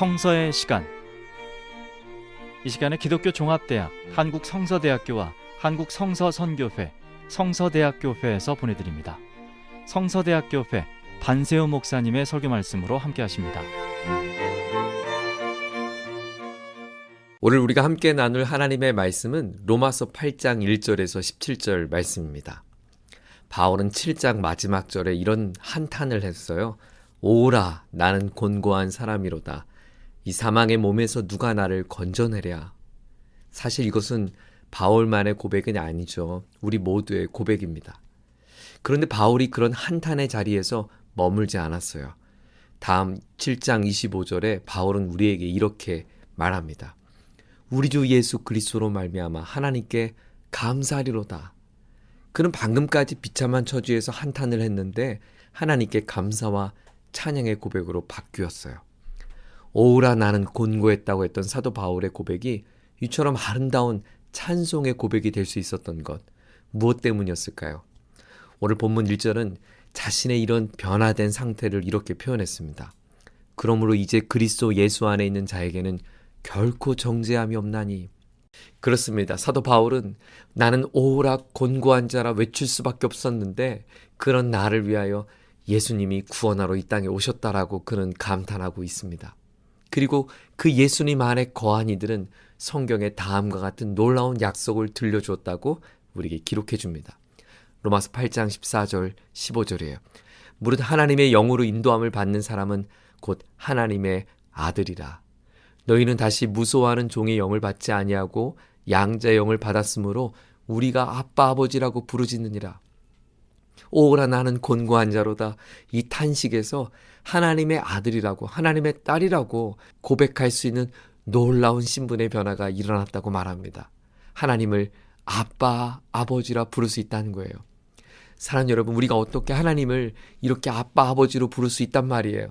성서의 시간. 이 시간에 기독교 종합대학 한국성서대학교와 한국성서선교회 성서대학교회에서 보내드립니다. 성서대학교회 반세우 목사님의 설교 말씀으로 함께 하십니다. 오늘 우리가 함께 나눌 하나님의 말씀은 로마서 8장 1절에서 17절 말씀입니다. 바울은 7장 마지막 절에 이런 한탄을 했어요. 오라, 나는 곤고한 사람이로다. 이 사망의 몸에서 누가 나를 건져내랴. 사실 이것은 바울만의 고백은 아니죠. 우리 모두의 고백입니다. 그런데 바울이 그런 한탄의 자리에서 머물지 않았어요. 다음 7장 25절에 바울은 우리에게 이렇게 말합니다. 우리 주 예수 그리스도로 말미암아 하나님께 감사하리로다. 그는 방금까지 비참한 처지에서 한탄을 했는데 하나님께 감사와 찬양의 고백으로 바뀌었어요. 오라, 나는 곤고했다고 했던 사도 바울의 고백이 이처럼 아름다운 찬송의 고백이 될 수 있었던 것, 무엇 때문이었을까요? 오늘 본문 1절은 자신의 이런 변화된 상태를 이렇게 표현했습니다. 그러므로 이제 그리스도 예수 안에 있는 자에게는 결코 정죄함이 없나니. 그렇습니다. 사도 바울은 나는 오라 곤고한 자라 외칠 수밖에 없었는데 그런 나를 위하여 예수님이 구원하러 이 땅에 오셨다라고 그는 감탄하고 있습니다. 그리고 그 예수님 안에 거한 이들은 성경에 다음과 같은 놀라운 약속을 들려주었다고 우리에게 기록해 줍니다. 로마서 8장 14절 15절이에요. 무릇 하나님의 영으로 인도함을 받는 사람은 곧 하나님의 아들이라. 너희는 다시 무소하는 종의 영을 받지 아니하고 양자의 영을 받았으므로 우리가 아빠 아버지라고 부르짖느니라. 오라, 나는 곤고한 자로다. 이 탄식에서 하나님의 아들이라고, 하나님의 딸이라고 고백할 수 있는 놀라운 신분의 변화가 일어났다고 말합니다. 하나님을 아빠, 아버지라 부를 수 있다는 거예요. 사랑하는 여러분, 우리가 어떻게 하나님을 이렇게 아빠, 아버지로 부를 수 있단 말이에요.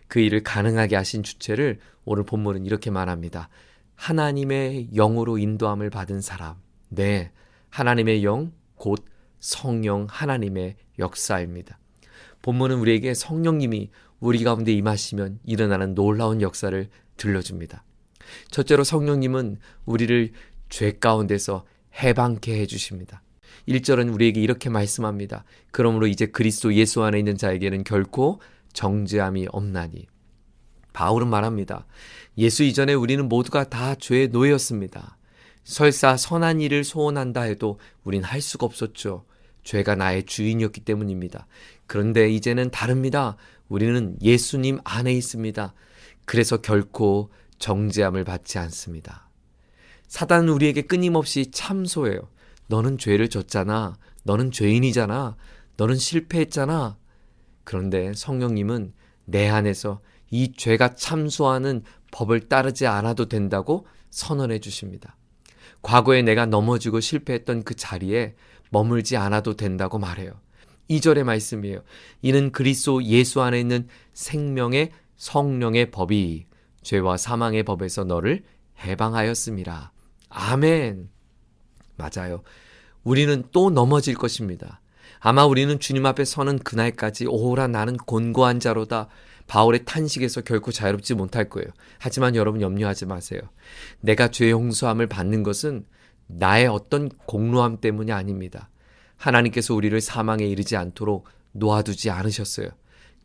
그 일을 가능하게 하신 주체를 오늘 본문은 이렇게 말합니다. 하나님의 영으로 인도함을 받은 사람. 네, 하나님의 영, 곧 성령 하나님의 역사입니다. 본문은 우리에게 성령님이 우리 가운데 임하시면 일어나는 놀라운 역사를 들려줍니다. 첫째로 성령님은 우리를 죄 가운데서 해방케 해주십니다. 1절은 우리에게 이렇게 말씀합니다. 그러므로 이제 그리스도 예수 안에 있는 자에게는 결코 정죄함이 없나니. 바울은 말합니다. 예수 이전에 우리는 모두가 다 죄의 노예였습니다. 설사 선한 일을 소원한다 해도 우린 할 수가 없었죠. 죄가 나의 주인이었기 때문입니다. 그런데 이제는 다릅니다. 우리는 예수님 안에 있습니다. 그래서 결코 정죄함을 받지 않습니다. 사단은 우리에게 끊임없이 참소해요. 너는 죄를 졌잖아. 너는 죄인이잖아. 너는 실패했잖아. 그런데 성령님은 내 안에서 이 죄가 참소하는 법을 따르지 않아도 된다고 선언해 주십니다. 과거에 내가 넘어지고 실패했던 그 자리에 머물지 않아도 된다고 말해요. 2절의 말씀이에요. 이는 그리스도 예수 안에 있는 생명의 성령의 법이 죄와 사망의 법에서 너를 해방하였음이라. 아멘. 맞아요. 우리는 또 넘어질 것입니다. 아마 우리는 주님 앞에 서는 그날까지 오라, 나는 곤고한 자로다. 바울의 탄식에서 결코 자유롭지 못할 거예요. 하지만 여러분 염려하지 마세요. 내가 죄 용서함을 받는 것은 나의 어떤 공로함 때문이 아닙니다. 하나님께서 우리를 사망에 이르지 않도록 놓아두지 않으셨어요.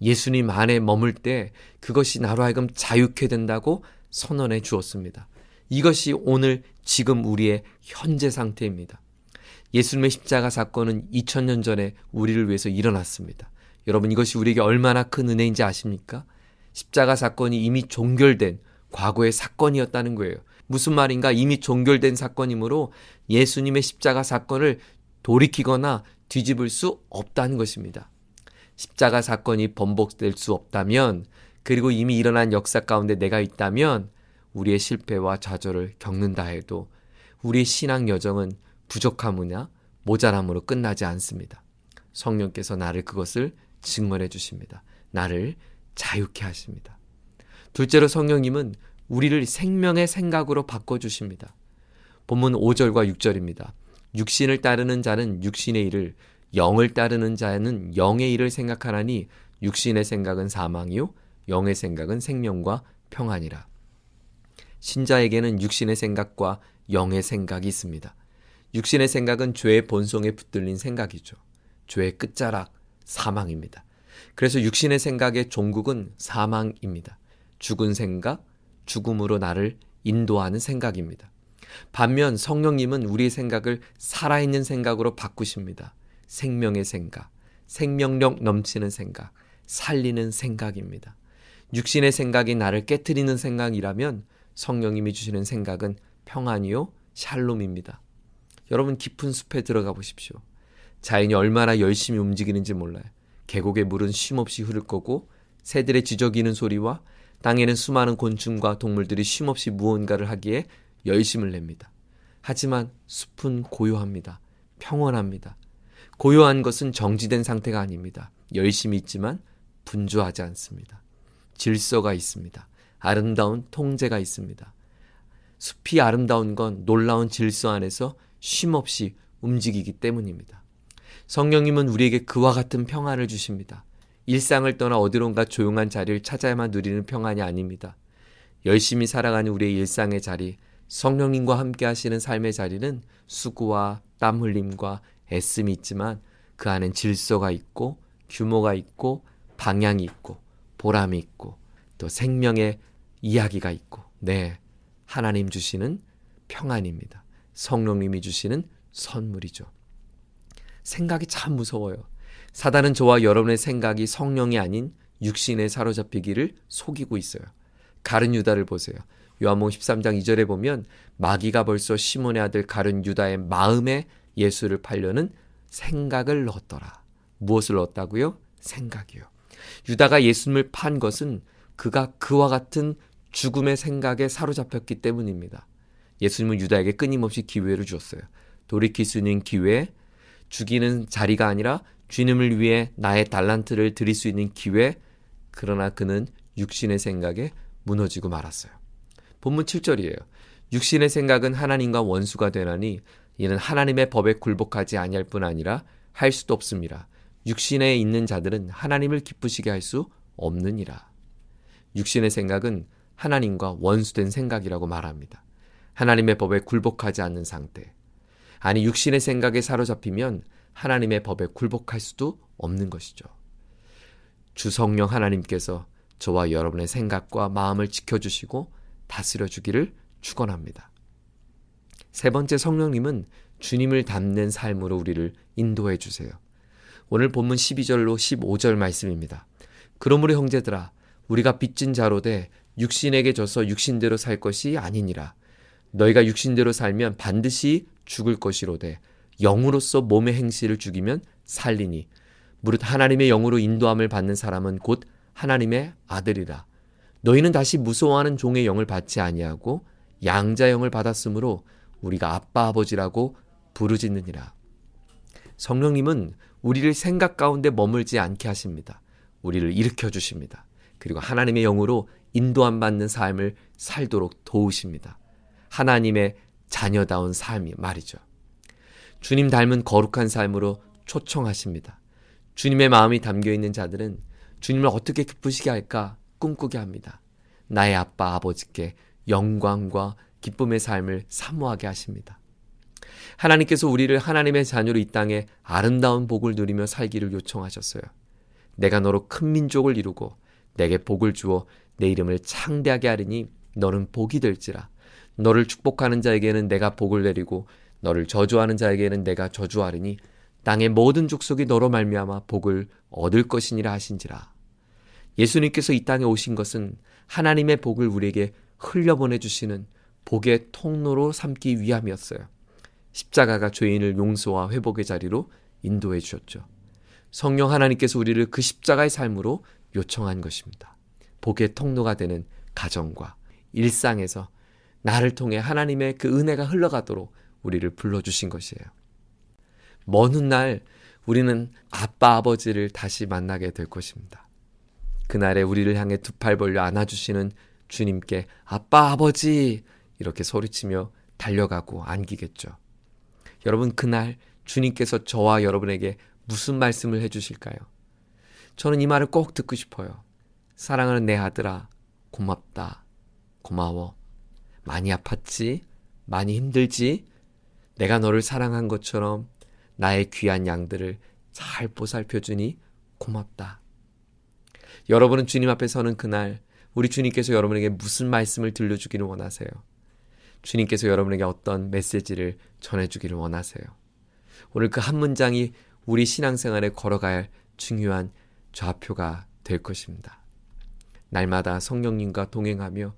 예수님 안에 머물 때 그것이 나로 하여금 자유케 된다고 선언해 주었습니다. 이것이 오늘 지금 우리의 현재 상태입니다. 예수님의 십자가 사건은 2000년 전에 우리를 위해서 일어났습니다. 여러분, 이것이 우리에게 얼마나 큰 은혜인지 아십니까? 십자가 사건이 이미 종결된 과거의 사건이었다는 거예요. 무슨 말인가? 이미 종결된 사건이므로 예수님의 십자가 사건을 돌이키거나 뒤집을 수 없다는 것입니다. 십자가 사건이 번복될 수 없다면, 그리고 이미 일어난 역사 가운데 내가 있다면 우리의 실패와 좌절을 겪는다 해도 우리의 신앙 여정은 부족함이나 모자람으로 끝나지 않습니다. 성령께서 나를 그것을 증언해 주십니다. 나를 자유케 하십니다. 둘째로 성령님은 우리를 생명의 생각으로 바꿔주십니다. 본문 5절과 6절입니다. 육신을 따르는 자는 육신의 일을, 영을 따르는 자는 영의 일을 생각하나니 육신의 생각은 사망이요 영의 생각은 생명과 평안이라. 신자에게는 육신의 생각과 영의 생각이 있습니다. 육신의 생각은 죄의 본성에 붙들린 생각이죠. 죄의 끝자락, 사망입니다. 그래서 육신의 생각의 종국은 사망입니다. 죽은 생각, 죽음으로 나를 인도하는 생각입니다. 반면 성령님은 우리의 생각을 살아있는 생각으로 바꾸십니다. 생명의 생각, 생명력 넘치는 생각, 살리는 생각입니다. 육신의 생각이 나를 깨트리는 생각이라면 성령님이 주시는 생각은 평안이요 샬롬입니다. 여러분 깊은 숲에 들어가 보십시오. 자연이 얼마나 열심히 움직이는지 몰라요. 계곡의 물은 쉼없이 흐를 거고 새들의 지저귀는 소리와 땅에는 수많은 곤충과 동물들이 쉼없이 무언가를 하기에 열심을 냅니다. 하지만 숲은 고요합니다. 평온합니다. 고요한 것은 정지된 상태가 아닙니다. 열심히 있지만 분주하지 않습니다. 질서가 있습니다. 아름다운 통제가 있습니다. 숲이 아름다운 건 놀라운 질서 안에서 쉼없이 움직이기 때문입니다. 성령님은 우리에게 그와 같은 평안을 주십니다. 일상을 떠나 어디론가 조용한 자리를 찾아야만 누리는 평안이 아닙니다. 열심히 살아가는 우리의 일상의 자리, 성령님과 함께 하시는 삶의 자리는 수고와 땀 흘림과 애씀이 있지만 그 안엔 질서가 있고 규모가 있고 방향이 있고 보람이 있고 또 생명의 이야기가 있고 하나님 주시는 평안입니다. 성령님이 주시는 선물이죠. 생각이 참 무서워요. 사단은 저와 여러분의 생각이 성령이 아닌 육신에 사로잡히기를 속이고 있어요. 가룟 유다를 보세요. 요한복음 13장 2절에 보면 마귀가 벌써 시몬의 아들 가룟 유다의 마음에 예수를 팔려는 생각을 넣었더라. 무엇을 넣었다고요? 생각이요. 유다가 예수님을 판 것은 그가 그와 같은 죽음의 생각에 사로잡혔기 때문입니다. 예수님은 유다에게 끊임없이 기회를 주었어요. 돌이킬 수 있는 기회, 죽이는 자리가 아니라 주님을 위해 나의 달란트를 드릴 수 있는 기회, 그러나 그는 육신의 생각에 무너지고 말았어요. 본문 7절이에요. 육신의 생각은 하나님과 원수가 되나니 이는 하나님의 법에 굴복하지 아니할 뿐 아니라 할 수도 없습니다. 육신에 있는 자들은 하나님을 기쁘시게 할 수 없느니라. 육신의 생각은 하나님과 원수된 생각이라고 말합니다. 하나님의 법에 굴복하지 않는 상태. 아니 육신의 생각에 사로잡히면 하나님의 법에 굴복할 수도 없는 것이죠. 주 성령 하나님께서 저와 여러분의 생각과 마음을 지켜주시고 다스려 주기를 축원합니다. 세 번째, 성령님은 주님을 닮는 삶으로 우리를 인도해 주세요. 오늘 본문 12절로 15절 말씀입니다. 그러므로 형제들아 우리가 빚진 자로 돼 육신에게 져서 육신대로 살 것이 아니니라. 너희가 육신대로 살면 반드시 죽을 것이로되 영으로서 몸의 행실을 죽이면 살리니 무릇 하나님의 영으로 인도함을 받는 사람은 곧 하나님의 아들이라. 너희는 다시 무서워하는 종의 영을 받지 아니하고 양자 영을 받았으므로 우리가 아빠 아버지라고 부르짖느니라. 성령님은 우리를 생각 가운데 머물지 않게 하십니다. 우리를 일으켜 주십니다. 그리고 하나님의 영으로 인도함 받는 삶을 살도록 도우십니다. 하나님의 자녀다운 삶이 말이죠. 주님 닮은 거룩한 삶으로 초청하십니다. 주님의 마음이 담겨있는 자들은 주님을 어떻게 기쁘시게 할까 꿈꾸게 합니다. 나의 아빠 아버지께 영광과 기쁨의 삶을 사모하게 하십니다. 하나님께서 우리를 하나님의 자녀로 이 땅에 아름다운 복을 누리며 살기를 요청하셨어요. 내가 너로 큰 민족을 이루고 내게 복을 주어 내 이름을 창대하게 하리니 너는 복이 될지라. 너를 축복하는 자에게는 내가 복을 내리고 너를 저주하는 자에게는 내가 저주하리니 땅의 모든 족속이 너로 말미암아 복을 얻을 것이니라 하신지라. 예수님께서 이 땅에 오신 것은 하나님의 복을 우리에게 흘려보내주시는 복의 통로로 삼기 위함이었어요. 십자가가 죄인을 용서와 회복의 자리로 인도해 주셨죠. 성령 하나님께서 우리를 그 십자가의 삶으로 요청한 것입니다. 복의 통로가 되는 가정과 일상에서 나를 통해 하나님의 그 은혜가 흘러가도록 우리를 불러주신 것이에요. 먼 훗날 우리는 아빠 아버지를 다시 만나게 될 것입니다. 그날에 우리를 향해 두 팔 벌려 안아주시는 주님께 아빠 아버지 이렇게 소리치며 달려가고 안기겠죠. 여러분, 그날 주님께서 저와 여러분에게 무슨 말씀을 해주실까요? 저는 이 말을 꼭 듣고 싶어요. 사랑하는 내 아들아, 고맙다. 고마워. 많이 아팠지? 많이 힘들지? 내가 너를 사랑한 것처럼 나의 귀한 양들을 잘 보살펴주니 고맙다. 여러분은 주님 앞에 서는 그날 우리 주님께서 여러분에게 무슨 말씀을 들려주기를 원하세요? 주님께서 여러분에게 어떤 메시지를 전해주기를 원하세요? 오늘 그 한 문장이 우리 신앙생활에 걸어가야 할 중요한 좌표가 될 것입니다. 날마다 성령님과 동행하며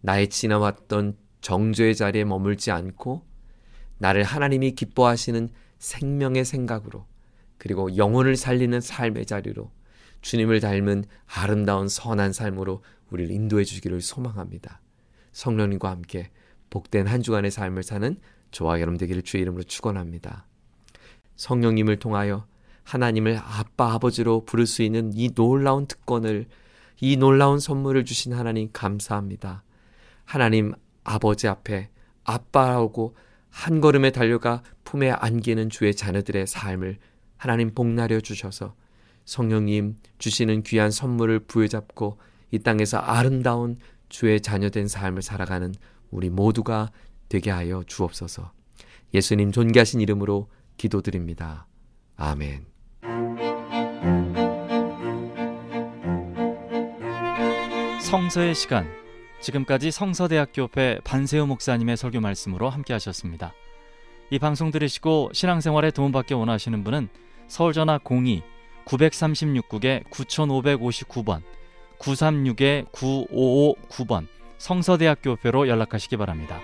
나의 지나왔던 정죄의 자리에 머물지 않고 나를 하나님이 기뻐하시는 생명의 생각으로 그리고 영혼을 살리는 삶의 자리로 주님을 닮은 아름다운 선한 삶으로 우리를 인도해 주시기를 소망합니다. 성령님과 함께 복된 한 주간의 삶을 사는 저와 여러분 되기를 주의 이름으로 축원합니다. 성령님을 통하여 하나님을 아빠 아버지로 부를 수 있는 이 놀라운 특권을 이 놀라운 선물을 주신 하나님 감사합니다. 하나님 아버지 앞에 아빠라고 한 걸음에 달려가 품에 안기는 주의 자녀들의 삶을 하나님 복나려 주셔서 성령님 주시는 귀한 선물을 부여잡고 이 땅에서 아름다운 주의 자녀된 삶을 살아가는 우리 모두가 되게 하여 주옵소서. 예수님 존귀하신 이름으로 기도드립니다. 아멘. 성서의 시간, 지금까지 성서대학교회 반세우 목사님의 설교 말씀으로 함께 하셨습니다. 이 방송 들으시고 신앙생활에 도움받기 원하시는 분은 서울전화 02-936국에 9559번 936-9559번 성서대학교회로 연락하시기 바랍니다.